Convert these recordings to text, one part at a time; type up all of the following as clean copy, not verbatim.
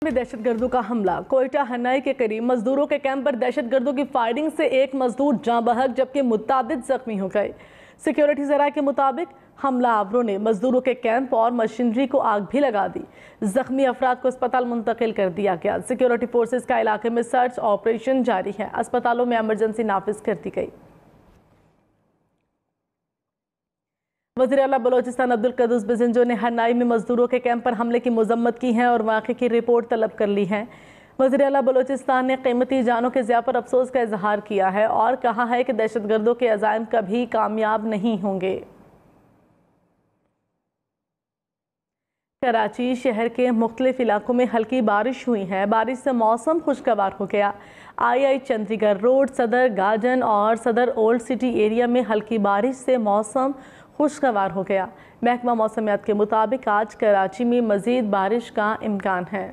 में दहशतगर्दों का हमला। कोयटा हन्नाई के करीब मजदूरों के कैंप पर दहशतगर्दों की फायरिंग से एक मजदूर जाँ बहक जबकि मुतादिद जख्मी हो गए। सिक्योरिटी जराये के मुताबिक हमलावरों ने मजदूरों के कैंप और मशीनरी को आग भी लगा दी। जख्मी अफराद को अस्पताल मुंतकिल कर दिया गया। सिक्योरिटी फोर्सेज का इलाके में सर्च ऑपरेशन जारी है। अस्पतालों में इमरजेंसी नाफिज कर दी गई। वज़ीर आला बलोचिस्तान अब्दुल कद्दूस बिज़ंजो ने हन्नाई में मजदूरों के कैंप पर हमले की मजम्मत की है और वाक़े की रिपोर्ट तलब कर ली है। वज़ीर आला बलोचिस्तान ने कीमती जानों के ज़िया पर अफसोस का इजहार किया है और कहा है कि दहशतगर्दों के अज़ाइम कभी कामयाब नहीं होंगे। कराची शहर के मुख्तलिफ इलाकों में हल्की बारिश हुई है। बारिश से मौसम खुशगवार हो गया। आई चंडीगढ़ रोड, सदर गार्डन और सदर ओल्ड सिटी एरिया में हल्की बारिश से मौसम खुशगवार हो गया। महकमा मौसमियात के मुताबिक आज कराची में मजीद बारिश का इम्कान है।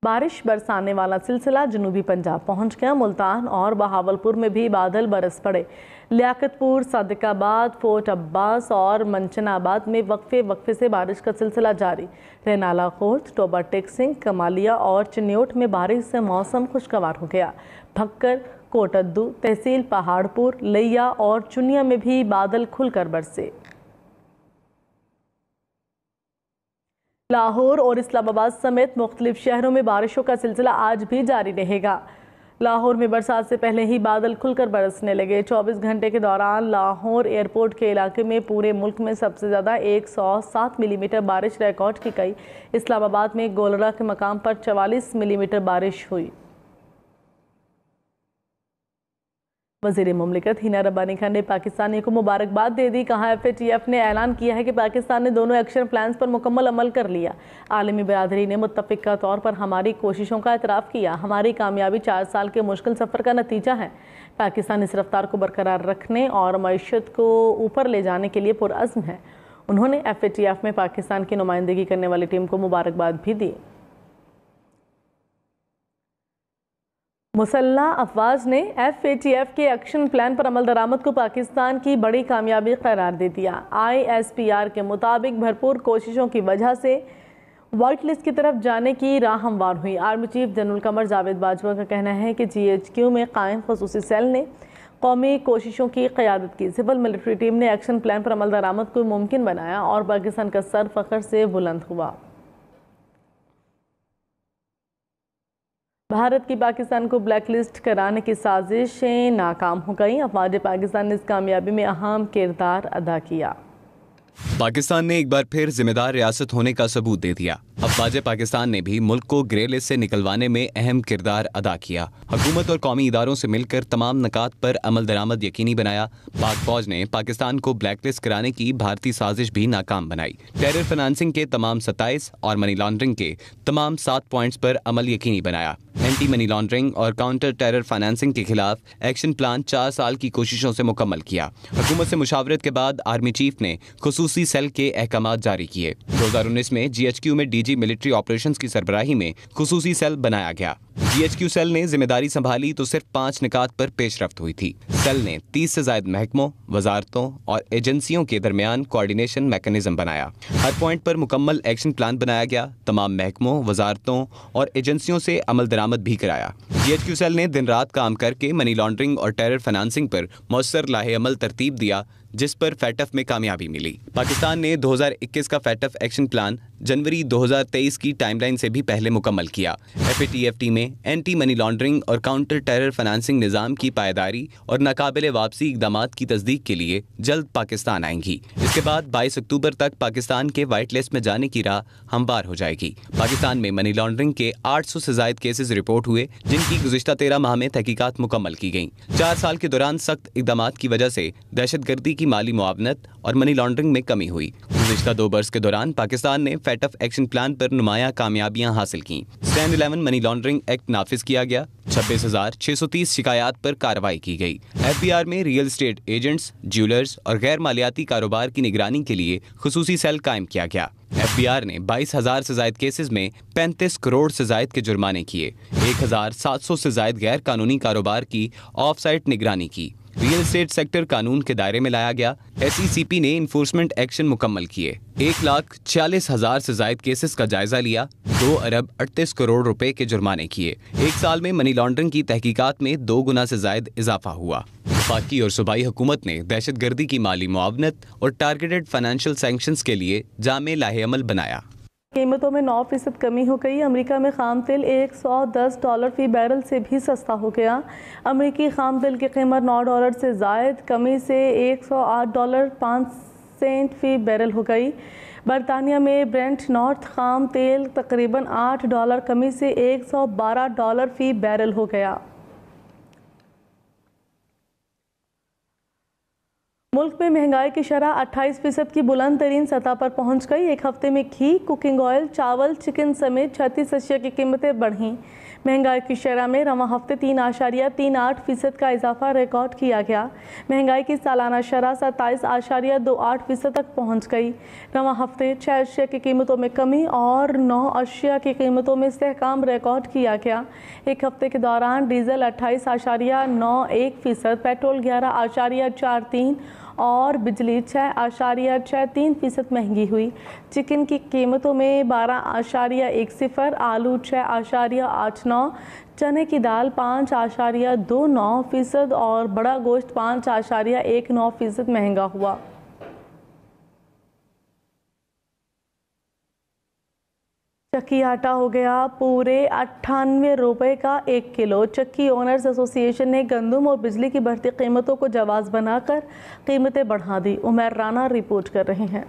बारिश बरसाने वाला सिलसिला जनूबी पंजाब पहुंच गया। मुल्तान और बहावलपुर में भी बादल बरस पड़े। लियाकतपुर, सादिकाबाद, फोर्ट अब्बास और मंचनाबाद में वक्फे से बारिश का सिलसिला जारी। रेनाला खोर्द, टोबा टेक्सिंग, कमालिया और चिन्योट में बारिश से मौसम खुशगवार हो गया। भक्कर, कोटद्दू, तहसील पहाड़पुर, लिया और चुनिया में भी बादल खुलकर बरसे। लाहौर और इस्लामाबाद समेत मुख्तलिफ शहरों में बारिशों का सिलसिला आज भी जारी रहेगा। लाहौर में बरसात से पहले ही बादल खुलकर बरसने लगे। 24 घंटे के दौरान लाहौर एयरपोर्ट के इलाके में पूरे मुल्क में सबसे ज़्यादा 107 मिलीमीटर बारिश रिकॉर्ड की गई। इस्लामाबाद में गोलरा के मकाम पर 44 मिलीमीटर बारिश हुई। वज़ीर मुमलिकत हिना रब्बानी खान ने पाकिस्तानियों को मुबारकबाद दे दी। कहा FATF ने ऐलान किया है कि पाकिस्तान ने दोनों एक्शन प्लान्स पर मुकम्मल अमल कर लिया। आलमी बिरादरी ने मुत्तफ़िक़ा तौर पर हमारी कोशिशों का एतराफ़ किया। हमारी कामयाबी 4 साल के मुश्किल सफ़र का नतीजा है। पाकिस्तान इस रफ्तार को बरकरार रखने और मईशत को ऊपर ले जाने के लिए पुरअज़्म है। उन्होंने FATF में पाकिस्तान की नुमाइंदगी करने वाली टीम को मुबारकबाद भी दी। मुसल्लह अफवाज ने FATF के एक्शन प्लान पर अमल दरामद को पाकिस्तान की बड़ी कामयाबी करार दे दिया। ISPR के मुताबिक भरपूर कोशिशों की वजह से वाइट लिस्ट की तरफ जाने की राह हमवार हुई। Army chief general Qamar Javed Bajwa का कहना है कि GHQ में कायम खसूसी सेल ने कौमी कोशिशों की क़यादत की। सिविल मिलिट्री टीम ने एक्शन प्लान पर अमल दरामद को मुमकिन बनाया और पाकिस्तान का सर फ़ख्र से बुलंद हुआ। भारत की पाकिस्तान को ब्लैक लिस्ट कराने की साजिशें नाकाम हो गई। अफवाज पाकिस्तान ने इस कामयाबी में अहम किरदार अदा किया। पाकिस्तान ने एक बार फिर जिम्मेदार रियासत होने का सबूत दे दिया। अफवाज पाकिस्तान ने भी मुल्क को ग्रे लिस्ट से निकलवाने में अहम किरदार अदा किया। हुकूमत और कौमी इदारों से मिलकर तमाम नकात पर अमल दरामद यकीनी बनाया। पाक फौज ने पाकिस्तान को ब्लैक लिस्ट कराने की भारतीय साजिश भी नाकाम बनाई। टेरर फाइनेंसिंग के तमाम 27 और मनी लॉन्ड्रिंग के तमाम 7 पॉइंट्स पर अमल यकीनी बनाया। एंटी मनी लॉन्ड्रिंग और काउंटर टेरर फाइनेंसिंग के खिलाफ एक्शन प्लान 4 साल की कोशिशों से मुकम्मल किया। हुकूमत से मुशावरत के बाद आर्मी चीफ ने खुसूसी सेल के अहकामात जारी किए। 2019 में GHQ में DG मिलिट्री ऑपरेशंस की सरबराही में खुसूसी सेल बनाया गया। GHQ सेल ने जिम्मेदारी संभाली तो सिर्फ 5 निकात पर पेशरफ्त हुई थी। सेल ने 30 से ज़ायद महकमों, वजारतों और एजेंसियों के दरमियान कोऑर्डिनेशन मैकेनिज्म बनाया। हर पॉइंट पर मुकम्मल एक्शन प्लान बनाया गया। तमाम महकमों, वजारतों और एजेंसियों से अमल दरामद भी कराया। GHQ सेल ने दिन रात काम करके मनी लॉन्ड्रिंग और टेरर फाइनेंसिंग पर मौसर लाहे अमल तरतीब दिया, जिस पर FATF में कामयाबी मिली। पाकिस्तान ने 2021 का FATF एक्शन प्लान जनवरी 2023 की टाइमलाइन से भी पहले मुकम्मल किया। FATF टीमें एंटी मनी लॉन्ड्रिंग और काउंटर टेरर फाइनेंसिंग निज़ाम की पायदारी और नाकाबिले वापसी इक़दामात की तस्दीक के लिए जल्द पाकिस्तान आएंगी। इसके बाद 22 अक्टूबर तक पाकिस्तान के वाइट लिस्ट में जाने की राह हमवार हो जाएगी। पाकिस्तान में मनी लॉन्ड्रिंग के 800 से ज़ायद केसेस रिपोर्ट हुए, जिनकी गुज़िश्ता 13 माह में तहकीकात मुकम्मल की गई। 4 साल के दौरान सख्त इक़दामात की वजह से दहशतगर्दी की माली मुआवनत और मनी लॉन्ड्रिंग में कमी हुई। गुज़िश्ता 2 बरस के दौरान पाकिस्तान ने FATF एक्शन प्लान पर नुमाया कामयाबियां हासिल की। स्टैंड 11 मनी लॉन्ड्रिंग एक्ट नाफिज किया गया। 26,630 शिकायत पर कार्रवाई की गई। FBR में रियल एस्टेट एजेंट्स, ज्वेलर्स और गैर मालियाती कारोबार की निगरानी के लिए खुसूसी सेल कायम किया गया। FBR ने 22,000 से ज़ायद केसेस में 35 करोड़ से ज़ायद के जुर्माने किए। 1,700 से ज़ायद गैर कानूनी कारोबार की ऑफ साइट निगरानी की। रियल एस्टेट सेक्टर कानून के दायरे में लाया गया। SECP ने इन्फोर्समेंट एक्शन मुकम्मल किए, 1,40,000 से जायद केसेस का जायजा लिया, 2 अरब 38 करोड़ रुपए के जुर्माने किए। एक साल में मनी लॉन्ड्रिंग की तहकीकात में 2 गुना से जायद इजाफा हुआ। वफाकी और सूबाई हुकूमत ने दहशतगर्दी की माली मुआवनत और टारगेटेड फाइनेंशियल सैंक्शंस के लिए जामे लाहेअमल बनाया। कीमतों में 9% कमी हो गई। अमेरिका में खाम तेल $110 फी बैरल से भी सस्ता हो गया। अमेरिकी खाम तेल की कीमत $9 से जायद कमी से $108.05 फी बैरल हो गई। बरतानिया में ब्रेंट नॉर्थ खाम तेल तकरीबन $8 कमी से $112 फी बैरल हो गया। मुल्क में महंगाई की शरह 28% की बुलंद तरीन सतह पर पहुंच गई। एक हफ्ते में घी, कुकिंग ऑयल, चावल, चिकन समेत 36 अशिया की कीमतें बढ़ीं। महंगाई की शरह में रवां हफ्ते 3.38% का इजाफा रिकॉर्ड किया गया। महंगाई की सालाना शरह 27.28% तक पहुंच गई। रवां हफ्ते 6 अशिया की कीमतों में कमी और 9 अशिया की कीमतों में इस्तेहकाम रिकॉर्ड किया गया। एक हफ्ते के दौरान डीजल 28.91%, पेट्रोल 11.43% और बिजली 6.63% महंगी हुई। चिकन की कीमतों में 12.10, आलू 6.89, चने की दाल 5.29% और बड़ा गोश्त 5.19% महंगा हुआ। चक्की आटा हो गया पूरे 98 रुपए का 1 किलो। चक्की ओनर्स एसोसिएशन ने गंदम और बिजली की बढ़ती कीमतों को जवाब बनाकर कीमतें बढ़ा दी। उमर राना रिपोर्ट कर रहे हैं।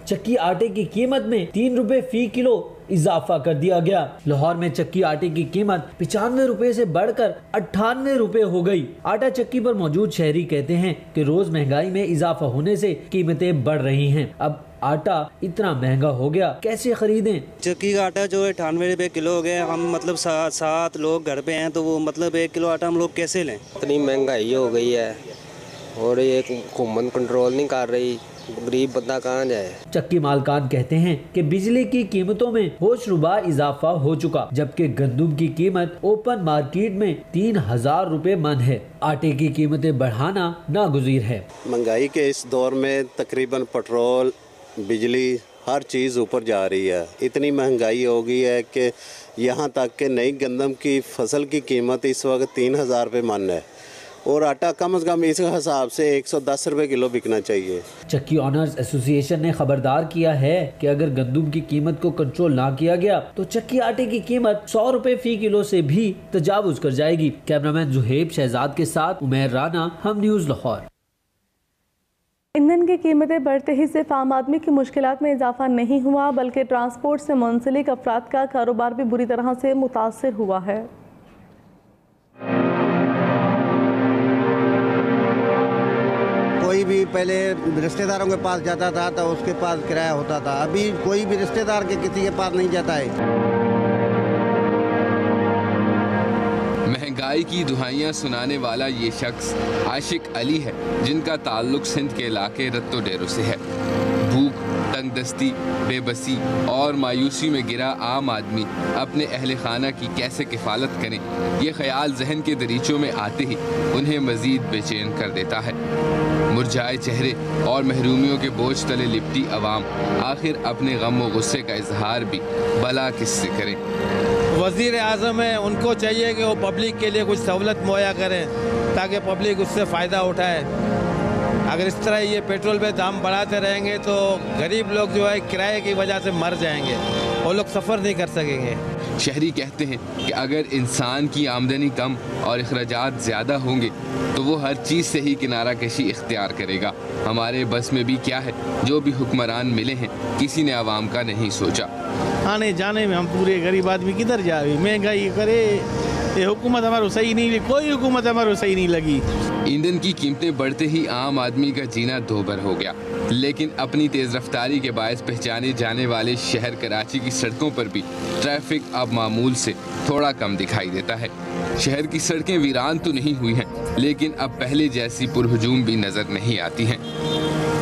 चक्की आटे की कीमत में 3 रुपए फी किलो इजाफा कर दिया गया। लाहौर में चक्की आटे की कीमत 95 रुपए से बढ़कर 98 रुपए हो गई। आटा चक्की पर मौजूद शहरी कहते हैं कि रोज महंगाई में इजाफा होने से कीमतें बढ़ रही हैं। अब आटा इतना महंगा हो गया, कैसे खरीदें? चक्की का आटा जो है 98 रुपए किलो हो गया। हम मतलब 7 लोग घर पे हैं, तो वो मतलब 1 किलो आटा हम लोग कैसे लें? इतनी महंगाई हो गई है और ये हुकूमत कंट्रोल नहीं कर रही, गरीब बंदा कहाँ जाए। चक्की मालकान कहते हैं कि बिजली की कीमतों में होशरुबा इजाफा हो चुका, जबकि गंदम की कीमत ओपन मार्केट में 3000 रुपए मन है। आटे की कीमतें बढ़ाना नागुज़ीर है। महंगाई के इस दौर में तकरीबन पेट्रोल, बिजली, हर चीज़ ऊपर जा रही है। इतनी महंगाई हो गई है कि यहाँ तक कि नई गंदम की फसल की कीमत इस वक्त 3000 रुपये मन है और आटा कम से कम इस हिसाब से 110 रुपए किलो बिकना चाहिए। चक्की ऑनर्स एसोसिएशन ने खबरदार किया है कि अगर गंदम की कीमत को कंट्रोल ना किया गया तो चक्की आटे की कीमत 100 रुपए फी किलो से भी तजावुज कर जाएगी। कैमरामैन जुहेब शहजाद के साथ उमर राना, हम न्यूज़ लाहौर। ईंधन की कीमतें बढ़ते ही सिर्फ आम आदमी की मुश्किलात में इजाफा नहीं हुआ, बल्कि ट्रांसपोर्ट से मुंसलिक अफराद का कारोबार भी बुरी तरह से मुतासर हुआ है। कोई भी पहले रिश्तेदारों के पास जाता था तो उसके पास किराया होता था, अभी कोई भी रिश्तेदार के किसी के पास नहीं जाता है। महंगाई की दुहाइयाँ सुनाने वाला ये शख्स आशिक अली है, जिनका ताल्लुक सिंध के इलाके रत्तो डेरो से है। भूख, तंगदस्ती, बेबसी और मायूसी में गिरा आम आदमी अपने अहले खाना की कैसे किफ़ालत करें, ये ख्याल जहन के दरीचों में आते ही उन्हें मज़ीद बेचैन कर देता है। मुरझाए चेहरे और महरूमियों के बोझ तले लिपटी अवाम आखिर अपने गम व गुस्से का इजहार भी भला किससे करें। वज़ीर आज़म है, उनको चाहिए कि वो पब्लिक के लिए कुछ सहूलत मुहैया करें ताकि पब्लिक उससे फ़ायदा उठाए। अगर इस तरह ये पेट्रोल पे दाम बढ़ाते रहेंगे तो गरीब लोग जो है किराए की वजह से मर जाएंगे, वो लोग सफ़र नहीं कर सकेंगे। शहरी कहते हैं कि अगर इंसान की आमदनी कम और अखराजात ज़्यादा होंगे तो वो हर चीज़ से ही किनारा कशी इख्तियार करेगा। हमारे बस में भी क्या है, जो भी हुक्मरान मिले हैं किसी ने आवाम का नहीं सोचा। आने जाने में हम पूरे गरीब आदमी किधर जाए, महंगाई करे, ये हुकूमत हमारे सही नहीं, कोई हुकूमत हमारे सही नहीं लगी। ईंधन की कीमतें बढ़ते ही आम आदमी का जीना दोभर हो गया, लेकिन अपनी तेज़ रफ्तारी के बायस पहचाने जाने वाले शहर कराची की सड़कों पर भी ट्रैफिक अब मामूल से थोड़ा कम दिखाई देता है। शहर की सड़कें वीरान तो नहीं हुई हैं, लेकिन अब पहले जैसी पुरहुजूम भी नज़र नहीं आती हैं।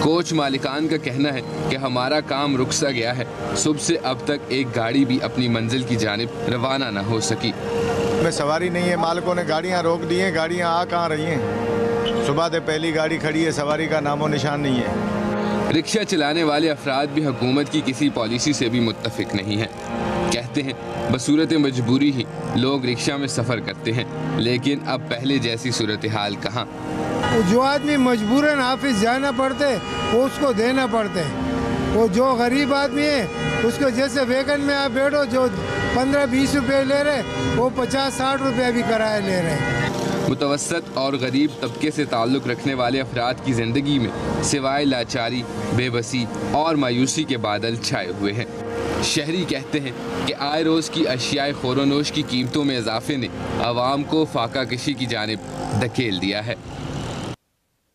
कोच मालिकान का कहना है कि हमारा काम रुक सा गया है। सुबह से अब तक एक गाड़ी भी अपनी मंजिल की जानिब रवाना न हो सकी। में सवारी नहीं है, मालिकों ने गाड़ियाँ रोक दी हैं, गाड़ियाँ आ कहाँ रही हैं। सुबह से पहली गाड़ी खड़ी है, सवारी का नामो निशान नहीं है। रिक्शा चलाने वाले अफराद भी हुकूमत की किसी पॉलिसी से भी मुत्तफिक नहीं हैं। कहते हैं बसूरत मजबूरी ही लोग रिक्शा में सफ़र करते हैं, लेकिन अब पहले जैसी सूरत हाल कहाँ। जो आदमी मजबूरन ऑफिस जाना पड़ते वो उसको देना पड़ते, वो जो गरीब आदमी है उसको जैसे वैगन में आप बैठो, जो 15-20 रुपये ले रहे वो 50-60 रुपये भी किराया ले रहे। मुतवस्सत और गरीब तबके से ताल्लुक़ रखने वाले अफराद की ज़िंदगी में सिवाय लाचारी, बेबसी और मायूसी के बादल छाए हुए हैं। शहरी कहते हैं कि आए रोज़ की अशियाए ख़ोरोनोश की कीमतों में इजाफे ने आवाम को फाका कशी की जानिब धकेल दिया है।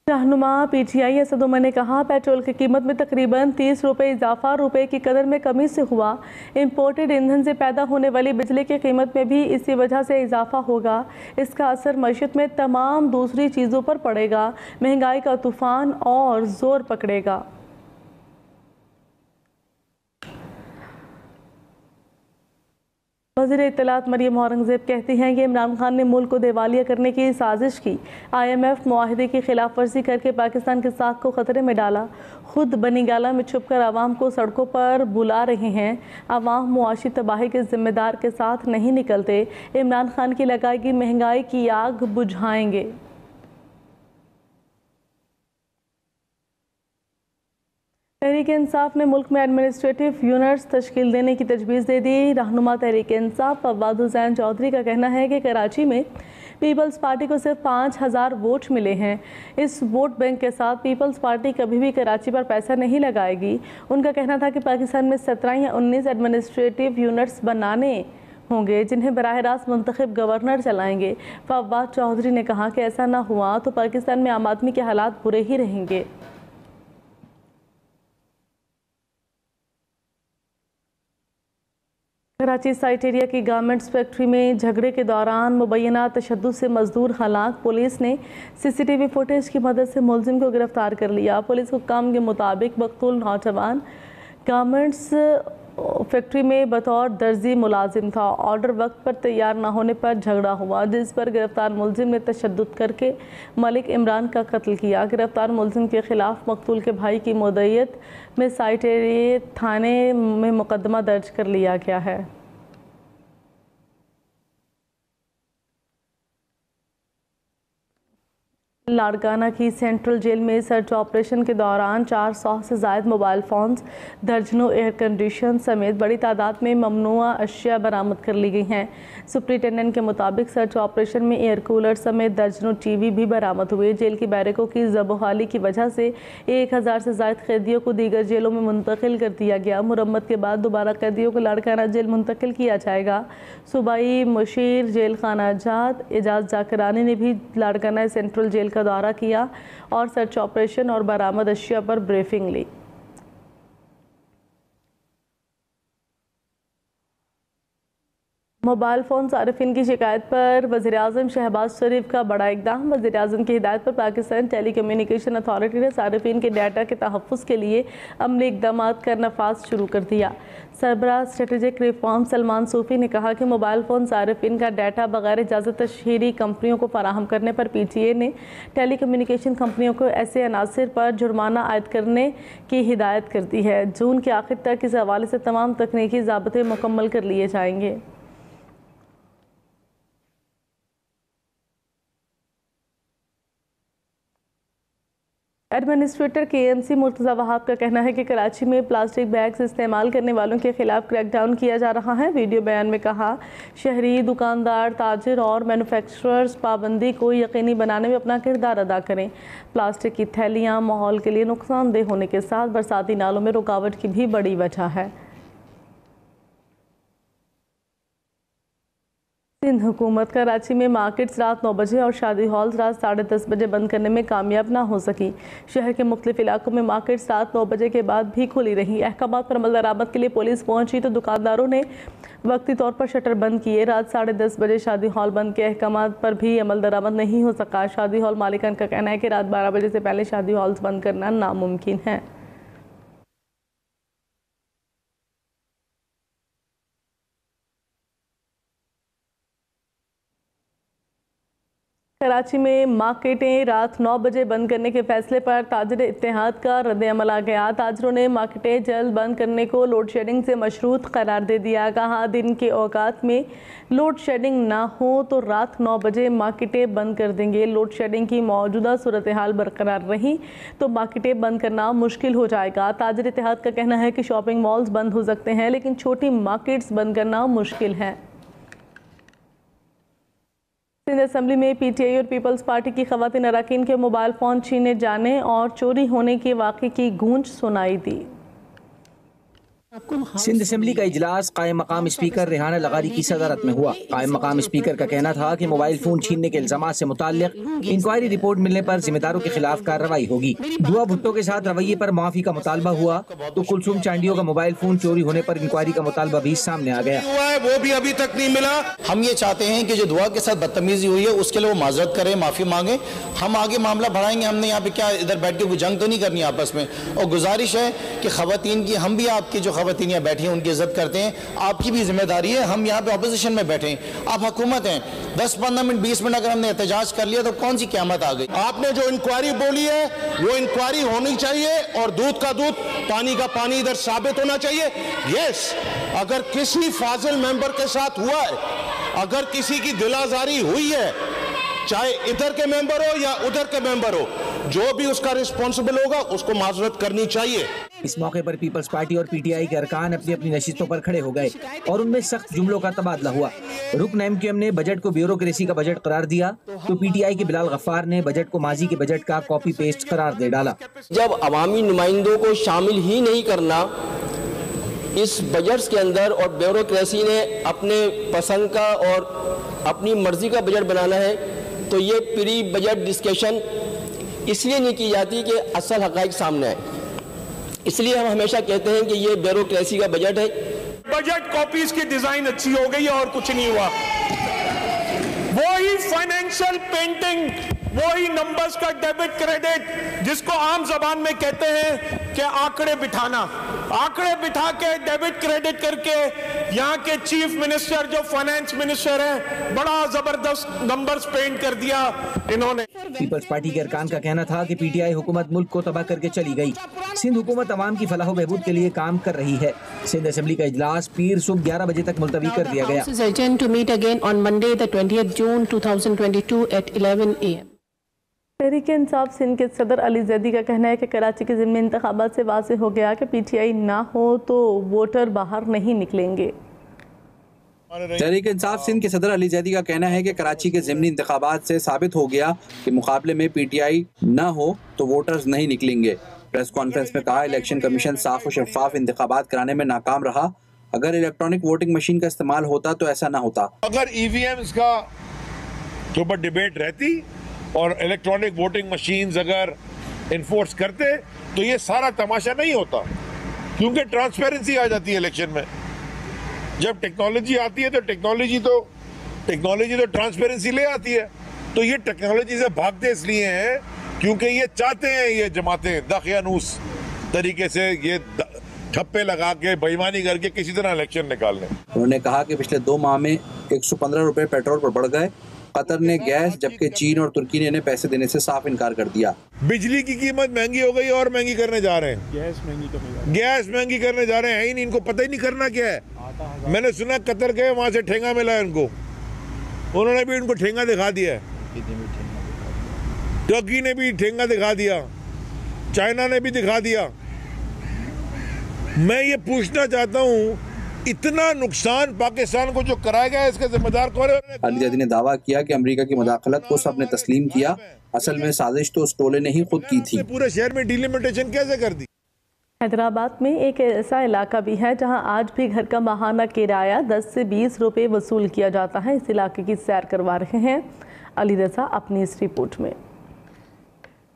रहनुमा पीटीआई असद उमर ने कहा, पेट्रोल की कीमत में तकरीबन 30 रुपये इजाफा रुपए की कदर में कमी से हुआ। इंपोर्टेड ईंधन से पैदा होने वाली बिजली की कीमत में भी इसी वजह से इजाफा होगा। इसका असर मईशत में तमाम दूसरी चीज़ों पर पड़ेगा। महंगाई का तूफान और जोर पकड़ेगा। वज़ीर इत्तलात मरियम औरंगज़ेब कहती हैं कि इमरान खान ने मुल्क को दिवालिया करने की साजिश की। IMF मुआहदे की खिलाफ वर्जी करके पाकिस्तान की साख को ख़तरे में डाला। खुद बनी गाला में छुपकर आवाम को सड़कों पर बुला रहे हैं। आवाम मुआशी तबाही के जिम्मेदार के साथ नहीं निकलते। इमरान खान की लगाई गई महंगाई की आग बुझाएंगे। तहरीक इंसाफ ने मुल्क में एडमिनिस्ट्रेटिव यूनिट्स तश्कील देने की तजवीज़ दे दी। रहनुमा तहरीक इंसाफ फवाद हुसैन चौधरी का कहना है कि कराची में पीपल्स पार्टी को सिर्फ 5000 वोट मिले हैं। इस वोट बैंक के साथ पीपल्स पार्टी कभी भी कराची पर पैसा नहीं लगाएगी। उनका कहना था कि पाकिस्तान में 17 या 19 एडमिनिस्ट्रेटिव यूनिट्स बनाने होंगे जिन्हें बराह रास्त मुंतखब गवर्नर चलाएंगे। फवाद चौधरी ने कहा कि ऐसा ना हुआ तो पाकिस्तान में आम आदमी के हालात बुरे ही रहेंगे। कराची साइट एरिया की गारमेंट्स फैक्ट्री में झगड़े के दौरान मुबैना तशद्दुद से मजदूर हलाक। पुलिस ने CCTV फुटेज की मदद से मुलजिम को गिरफ्तार कर लिया। पुलिस हुक्काम के मुताबिक मकतूल नौजवान गारमेंट्स फैक्ट्री में बतौर दर्जी मुलाजिम था। ऑर्डर वक्त पर तैयार न होने पर झगड़ा हुआ, जिस पर गिरफ्तार मुलजिम ने तशद्दुद करके मलिक इमरान का कत्ल किया। गिरफ्तार मुलजिम के खिलाफ मकतूल के भाई की मुद्दईयत में साइट एरिया थाने में मुकदमा दर्ज कर लिया गया है। लाड़काना की सेंट्रल जेल में सर्च ऑपरेशन के दौरान 400 से ज़ायद मोबाइल फ़ोन्स, दर्जनों एयर कंडीशन समेत बड़ी तादाद में ममनुआ अशिया बरामद कर ली गई हैं। सुप्रिटेंडेंट के मुताबिक सर्च ऑपरेशन में एयर कूलर समेत दर्जनों TV भी बरामद हुए। जेल की बैरकों की ज़बोहाली की वजह से 1000 से ज़ायद कैदियों को दीगर जेलों में मुंतकिल कर दिया गया। मुरम्मत के बाद दोबारा कैदियों को लाड़काना जेल मुंतकिल किया जाएगा। सूबाई मुशीर जेल खाना जात एजाज जाकरानी ने भी लाड़काना सेंट्रल जेल का दौरा किया और सर्च ऑपरेशन और बरामद अशिया पर ब्रीफिंग ली। मोबाइल फ़ोन सारिफिन की शिकायत पर वज़ीर-ए-आज़म शहबाज शरीफ का बड़ा इक़दाम। वज़ीर-ए-आज़म की हिदायत पर पाकिस्तान टेलीकम्युनिकेशन अथॉरिटी ने सारिफिन के डाटा के तहफ़्फ़ुज़ के लिए अमली इक़दाम का नफाज़ शुरू कर दिया। सरबराह स्ट्रेटेजिक रिफॉर्म सलमान सूफ़ी ने कहा कि मोबाइल फ़ोन सारिफिन का डाटा बग़ैर इजाज़त तशहीरी कंपनियों को फराहम करने पर PTA ने टेलीकम्युनिकेशन कंपनियों को ऐसे अनासिर पर जुर्माना आयद करने की हिदायत कर दी है। जून के आखिर तक इस हवाले से तमाम तकनीकी ज़ाब्ते मुकम्मल कर लिए जाएंगे। एडमिनिस्ट्रेटर KMC मुर्तज़ा वहाब का कहना है कि कराची में प्लास्टिक बैग्स इस्तेमाल करने वालों के खिलाफ क्रैकडाउन किया जा रहा है। वीडियो बयान में कहा, शहरी दुकानदार, ताजिर और मैन्युफैक्चरर्स पाबंदी को यकीनी बनाने में अपना किरदार अदा करें। प्लास्टिक की थैलियाँ माहौल के लिए नुकसानदेह होने के साथ बरसाती नालों में रुकावट की भी बड़ी वजह है। सिंध हुकूमत कराची में मार्केट्स रात 9 बजे और शादी हॉल्स रात 10:30 बजे बंद करने में कामयाब ना हो सकी। शहर के मुख्तलिफ इलाकों में मार्केट्स रात 9 बजे के बाद भी खुली रही। अहकामात पर अमल दरामद के लिए पुलिस पहुंची तो दुकानदारों ने वक्ती तौर पर शटर बंद किए। रात 10:30 बजे शादी हॉल बंद के अहकामात पर भी अमल दरामद नहीं हो सका। शादी हॉल मालिकान का कहना है कि रात 12 बजे से पहले शादी हॉल्स बंद करना नामुमकिन है। कराची में मार्केटें रात 9 बजे बंद करने के फैसले पर ताजर इत्तेहाद का रद्द-ए-अमल आ गया। ताजरों ने मार्केटें जल्द बंद करने को लोड शेडिंग से मशरूत करार दे दिया। कहा दिन के औकात में लोड शेडिंग ना हो तो रात 9 बजे मार्केटें बंद कर देंगे। लोड शेडिंग की मौजूदा सूरत हाल बरकरार रही तो मार्केटें बंद करना मुश्किल हो जाएगा। ताजर इत्तेहाद का कहना है कि शॉपिंग मॉल्स बंद हो सकते हैं लेकिन छोटी मार्केट्स बंद करना मुश्किल है। सिंध असेंबली में पीटीआई और पीपल्स पार्टी की खवातीन अरकान के मोबाइल फ़ोन छीने जाने और चोरी होने के वाक़े की गूंज सुनाई दी। सिंध असेंबली का इजलास कायम मकाम स्पीकर रेहाना लगारी की सदारत में हुआ। कायम मकाम स्पीकर का कहना था कि मोबाइल फोन छीनने के इल्जामात से मुताल्लिक इंक्वायरी रिपोर्ट मिलने पर जिम्मेदारों के खिलाफ कार्रवाई होगी। दुआ भुट्टो के साथ रवैये पर माफी का मुतालबा हुआ तो कुलसुम चांडियों का मोबाइल फोन चोरी होने पर इंक्वायरी का मुतालबा भी सामने आ गया। वो भी अभी तक नहीं मिला। हम ये चाहते हैं कि जो दुआ के साथ बदतमीजी हुई है उसके लिए वो माजरत करें, माफी मांगे। हम आगे मामला बढ़ाएंगे। हमने यहाँ पे क्या इधर बैठ के कोई जंग तो नहीं करनी आपस में। और गुजारिश है कि खवातीन की, हम भी आपकी जो खवातीन यहाँ बैठी हैं उनकी इज्जत करते हैं। आपकी भी जिम्मेदारी है। हम यहाँ पे ऑपोजिशन में बैठे हैं, आप हुकूमत हैं। 10-15 मिनट 20 मिनट अगर हमने एहतजाज कर लिया तो कौन सी क़यामत आ गई। आपने जो इंक्वायरी बोली है वो इंक्वायरी होनी चाहिए और दूध का दूध पानी का पानी इधर साबित होना चाहिए। यस, अगर किसी फाजिल मेंबर के साथ हुआ है, अगर किसी की दिलाजारी हुई है, चाहे इधर के मेंबर हो या उधर के मेंबर हो, जो भी उसका रिस्पॉन्सिबल होगा उसको माजरत करनी चाहिए। इस मौके पर पीपल्स पार्टी और पीटीआई के अरकान अपनी अपनी नशिस्तों पर खड़े हो गए और उनमें सख्त जुमलों का तबादला हुआ। रुकन एमक्यूएम ने बजट को ब्यूरोक्रेसी का बजट करार दिया तो पीटीआई के बिलाल गफ्फार ने बजट को माजी के बजट का कॉपी पेस्ट करार दे डाला। जब अवामी नुमाइंदों को शामिल ही नहीं करना इस बजट के अंदर और ब्यूरोक्रेसी ने अपने पसंद का और अपनी मर्जी का बजट बनाना है तो ये प्री बजट डिस्कशन इसलिए नहीं की जाती कि असल हक़ाइक़ सामने आए। इसलिए हम हमेशा कहते हैं कि ये ब्यूरोक्रेसी का बजट है। बजट कॉपीज की डिजाइन अच्छी हो गई है और कुछ नहीं हुआ। वही फाइनेंशियल पेंटिंग, वही नंबर्स का डेबिट क्रेडिट जिसको आम जबान में कहते हैं कि आंकड़े बिठाना, आंकड़े बिठा के डेबिट क्रेडिट करके यहाँ के चीफ मिनिस्टर जो फाइनेंस मिनिस्टर है, बड़ा जबरदस्त नंबर्स पेंट कर दिया इन्होंने। पीपल्स पार्टी के अरकान का कहना था कि पीटीआई हुकूमत मुल्क को तबाह करके चली गई। सिंध हुकूमत अवाम की फलाह बहबूद के लिए काम कर रही है। सिंध असेंबली का इजलास पीर सुबह 11 बजे तक मुलतवी कर दिया गया। तहरीक इंसाफ सिंध के सदर अली जैदी का कहना है कि कराची के ज़िमनी इंतखाबात से वाज़ेह हो गया कि पीटीआई ना हो तो वोटर बाहर नहीं निकलेंगे। तहरीक इंसाफ सिंध के सदर अली जैदी का कहना है कि कराची के ज़िमनी इंतखाबात से साबित हो गया कि मुकाबले में पीटीआई ना हो तो वोटर्स नहीं निकलेंगे। प्रेस कॉन्फ्रेंस में कहा, इलेक्शन कमीशन साफ और शफाफ इंतखाबात कराने में नाकाम रहा। अगर इलेक्ट्रॉनिक वोटिंग मशीन का इस्तेमाल होता तो ऐसा ना होता। अगर ईवीएम्स का के ऊपर डिबेट रहती और इलेक्ट्रॉनिक वोटिंग मशीन्स अगर इन्फोर्स करते तो ये सारा तमाशा नहीं होता, क्योंकि ट्रांसपेरेंसी आ जाती है इलेक्शन में। जब टेक्नोलॉजी आती है तो टेक्नोलॉजी तो ट्रांसपेरेंसी ले आती है। तो ये टेक्नोलॉजी से भागते इसलिए हैं क्योंकि ये चाहते हैं, ये जमातें दखयानूस तरीके से ये ठप्पे लगा के बेईमानी करके किसी तरह इलेक्शन निकालने। उन्होंने कहा कि पिछले 2 माह में 115 रुपए पेट्रोल पर बढ़ गए। कतर ने गैस, जबकि चीन और तुर्की ने इन्हें पैसे देने से साफ इनकार कर दिया। बिजली की कीमत महंगी हो गई और महंगी करने जा रहे हैं। गैस महंगी करने जा रहे हैं ही नहीं, इनको पता ही नहीं करना क्या है। मैंने सुना कतर गए, वहां से ठेंगा मिला है उनको, उन्होंने भी उनको ठेंगा दिखा दिया है। तुर्की ने भी ठेंगा दिखा दिया, चाइना ने भी दिखा दिया। मैं ये पूछना चाहता हूँ, इतना नुकसान पाकिस्तान को जो कराया गया इसका जिम्मेदार कौन है? अली जैदी ने दावा किया कि अमेरिका की मुदाखलत को सबने तस्लीम किया। असल में साजिश तो उस टोले ने ही खुद की थी। पूरे शहर में डिलिमिटेशन कैसे कर दी? हैदराबाद में एक ऐसा इलाका भी है जहां आज भी घर का माहाना किराया 10 से 20 रुपए वसूल किया जाता है। इस इलाके की सैर करवा रहे हैं अली रजा अपनी इस रिपोर्ट में।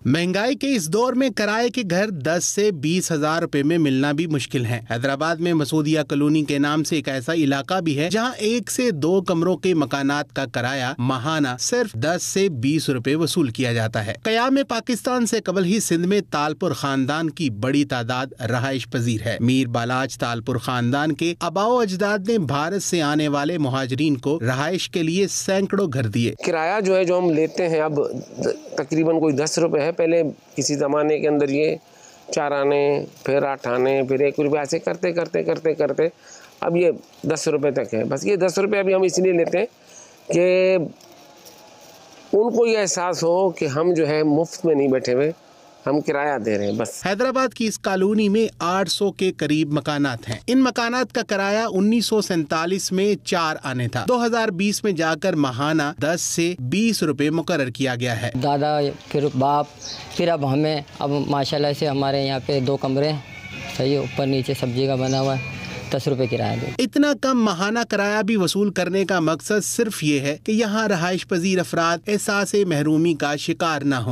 महंगाई के इस दौर में किराए के घर 10 से 20 हजार रुपए में मिलना भी मुश्किल है। हैदराबाद में मसूदिया कॉलोनी के नाम से एक ऐसा इलाका भी है जहां 1 से 2 कमरों के मकानात का किराया माहाना सिर्फ 10 से 20 रुपए वसूल किया जाता है। क़याम पाकिस्तान से कबल ही सिंध में तालपुर खानदान की बड़ी तादाद रहाइश पजीर है। मीर बालाज तालपुर खानदान के आबाओ अजदाद ने भारत से आने वाले मुहाजिरीन को रहाइश के लिए सैकड़ों घर दिए। किराया जो है जो हम लेते हैं अब तकरीबन कोई 10 रुपए है। पहले किसी ज़माने के अंदर ये 4 आने, फिर 8 आने, फिर 1 रुपया ऐसे करते करते करते करते अब ये 10 रुपए तक है। बस ये 10 रुपये अभी हम इसलिए लेते हैं कि उनको ये एहसास हो कि हम जो है मुफ्त में नहीं बैठे हुए, हम किराया दे रहे हैं बस। हैदराबाद की इस कॉलोनी में 800 के करीब मकानात हैं। इन मकानात का किराया 1947 में 4 आने था। 2020 में जाकर माहाना 10 से 20 रुपए मुकर्रर किया गया है। दादा फिर बाप फिर अब हमें, अब माशाल्लाह से हमारे यहाँ पे 2 कमरे सही है, ऊपर नीचे सब्जी का बना हुआ है, 10 रुपए किराया दे। इतना कम माहाना किराया भी वसूल करने का मकसद सिर्फ ये है कि यहाँ रहाइश पजीर अफराद एहसास महरूमी का शिकार न हो।